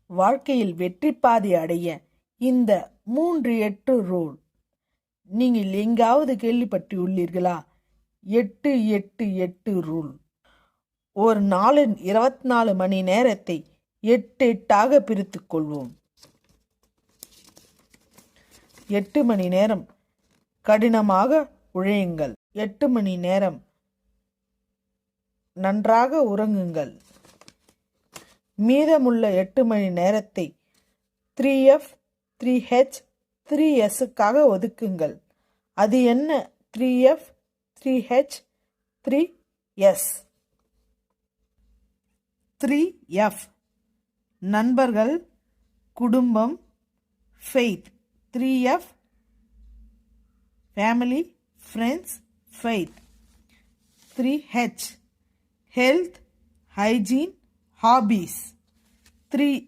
வாழ்க்கையில் வெற்றி பாதை அடைய இந்த 3-8 ரூல் நீங்கள் எங்காவது கேள்விப்பட்டுள்ளீர்களா? 8-8-8 ரூல். ஒரு நாளின் 24 மணி நேரத்தை 8-8ஆக பிரித்துக் கொள்வோம். 8 மணி நேரம் கடினமாக உழையுங்கள். 8 மணி நேரம் நன்றாக உறங்குங்கள். மீதமுள்ள 8 மணி நேரத்தை 3F 3H 3Sக்காக ஒதுக்குங்கள். அது என்ன? 3F 3H 3S. 3F நண்பர்கள், குடும்பம், faith. 3F family, friends, faith. 3H health, hygiene, hobbies. 3